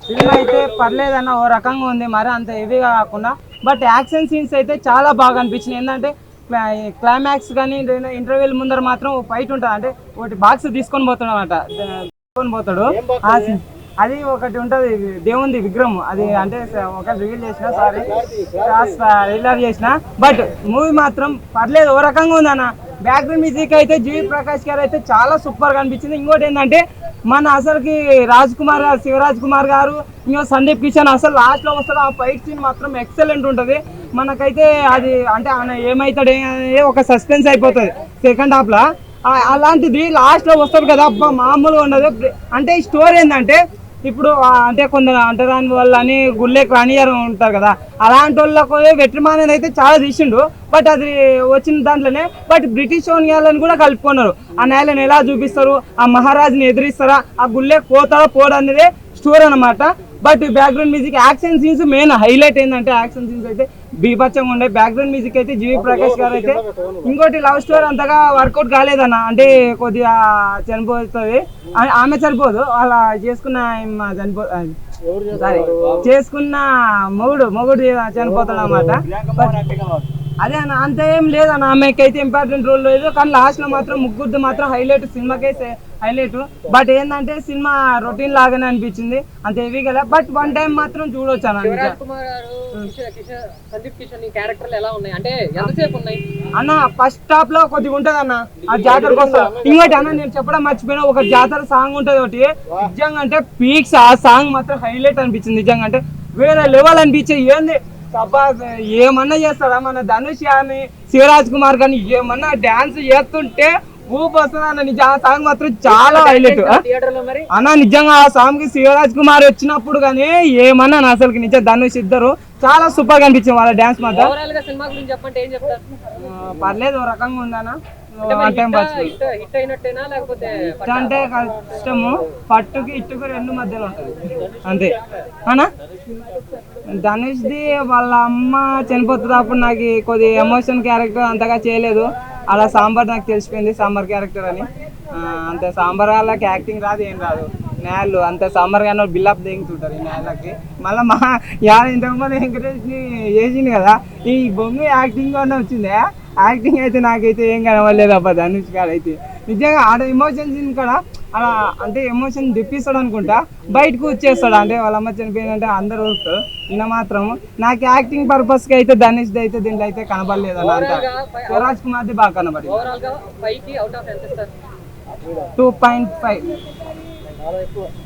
Cinema అయితే పర్లేదన్న ఓ రకంగా ఉంది, మరి అంత హెవీగా కాకుండా. బట్ యాక్షన్ సీన్స్ అయితే చాలా బాగా అనిపించినాయి. ఏంటంటే క్లైమాక్స్ కానీ ఇంటర్వ్యూల ముందర మాత్రం ఫైట్ ఉంటుంది. అంటే ఒకటి బాక్స్ తీసుకొని పోతున్నాడట, తీసుకొని పోతాడు. అది ఒకటి ఉంటుంది, దేవుంది విగ్రహం. అది అంటే ఒక రివీల్ చేసిన, సారీ రిలీవ్ చేసిన. బట్ మూవీ మాత్రం పర్లేదు, ఓ రకంగా ఉందన్న. బ్యాక్గ్రౌండ్ మ్యూజిక్ అయితే జీవి ప్రకాష్ గారు అయితే చాలా సూపర్గా అనిపించింది. ఇంకోటి ఏంటంటే మన అసలుకి రాజ్ కుమార్ గారు, శివరాజ్ కుమార్ గారు, ఇంకో సందీప్ కిషన్ అసలు లాస్ట్లో వస్తాడు. ఆ ఫైట్ సీన్ మాత్రం ఎక్సలెంట్ ఉంటుంది. మనకైతే అది అంటే ఆయన ఏమవుతాడు ఒక సస్పెన్స్ అయిపోతుంది సెకండ్ హాఫ్లో. అలాంటిది లాస్ట్లో వస్తాడు కదా, అబ్బా మామూలుగా ఉండదు. అంటే ఈ స్టోరీ ఏంటంటే ఇప్పుడు అంటే కొందరు అంటరాని వాళ్ళు అని గుళ్ళేకి రానియర్ ఉంటారు కదా, అలాంటి వాళ్ళకు వెట్రిమాన్ అయితే చాలా తీసిండు. బట్ అది వచ్చిన దాంట్లోనే బట్ బ్రిటిష్ ఓనియాలను కూడా కలుపుకున్నారు. ఆ నేలను ఎలా చూపిస్తారు, ఆ మహారాజుని ఎదిరిస్తారా, ఆ గుళ్ళేకి పోతారా పోడా అనేది స్టోరీ అనమాట. But background music, action scenes main highlight ఏంటంటే యాక్షన్ సీన్స్ అయితే బీభత్సంగా ఉండే. బ్యాక్గ్రౌండ్ మ్యూజిక్ అయితే జీవి ప్రకాష్ గారు అయితే. ఇంకోటి లవ్ స్టోరీ అంతగా వర్కౌట్ కాలేదన్న, అంటే కొద్దిగా చనిపోతుంది. ఆమె చనిపోదు, అలా చేసుకున్న సారీ చేసుకున్న మొగుడు చనిపోతాడు అనమాట. అదే అన్న, అంత ఏం లేదన్న, ఆమెకి అయితే ఇంపార్టెంట్ రోల్ లేదు. కానీ లాస్ట్ లో మాత్రం ముగ్గురు మాత్రం హైలైట్, సినిమాకైతే హైలైట్. బట్ ఏంటంటే సినిమా రొటీన్ లాగానే అనిపించింది, అంత హెవీ కదా. బట్ వన్ టైం మాత్రం చూడొచ్చు అన్న. ఫస్ట్ హాఫ్ లో కొద్దిగా ఉంటది అన్న, ఆ జాతరకు వస్తా. ఇంకోటి అన్న నేను చెప్పడం మర్చిపోయినా, ఒక జాతర సాంగ్ ఉంటది ఒకటి, నిజంగా అంటే పీక్స్. ఆ సాంగ్ మాత్రం హైలైట్ అనిపించింది, నిజంగా అంటే వేరే లెవెల్ అనిపించే. ఏంది ఏమన్నా చేస్తాడా మన ధనుష్ కానీ శివరాజ్ కుమార్ కానీ, ఏమన్నా డాన్స్ చేస్తుంటే ఊపు వస్తుంది అన్న. నిజం ఆ సాంగ్ మాత్రం చాలా హైలైట్ అన్న. నిజంగా ఆ సాంగ్ కి శివరాజ్ కుమార్ వచ్చినప్పుడు కానీ ఏమన్నా అసలు నిజం ధనుష్ ఇద్దరు చాలా సూపర్ గా అనిపించింది వాళ్ళ డాన్స్ మాత్రం. పర్లేదు, ఓ రకంగా ఉందన్న. అంటే కష్టము, పట్టుకి ఇట్టుకు రెండు మధ్యలో ఉంటుంది అంతే అన్నా. ధనుష్ది వాళ్ళ అమ్మ చనిపోతుంది అప్పుడు నాకు కొద్ది ఎమోషన్ క్యారెక్టర్ అంతగా చేయలేదు. అలా సాంబార్ నాకు తెలిసిపోయింది సాంబార్ క్యారెక్టర్ అని. అంతే, సాంబార్ వాళ్ళకి యాక్టింగ్ రాదు, ఏం రాదు. నేళ్ళు అంతే సాంబార్ కానీ బిల్డప్ దిగుతుంటారు ఈ నేళ్ళకి. మళ్ళీ ఇంతకుముందు వెంకటేష్ని చేసింది కదా, ఈ బొమ్మ యాక్టింగ్ అన్న వచ్చిందే. యాక్టింగ్ అయితే నాకైతే ఏం కనవలేదు అబ్బా ధనుష్ గారు అయితే. నిజంగా ఆడ ఎమోషన్ సీన్ కూడా అలా అంటే ఎమోషన్ తెప్పిస్తాడు అనుకుంటా, బయటకు వచ్చేస్తాడు. అంటే వాళ్ళ అమ్మ చనిపోయిందంటే అందరు వస్తారు. ఈయన మాత్రం నాకు యాక్టింగ్ పర్పస్కి అయితే ధనుష్ది అయితే దీంట్లో అయితే కనబడలేదు అన్న. అంతా శివరాజ్ కుమార్ది బాగా కనబడి 2.5.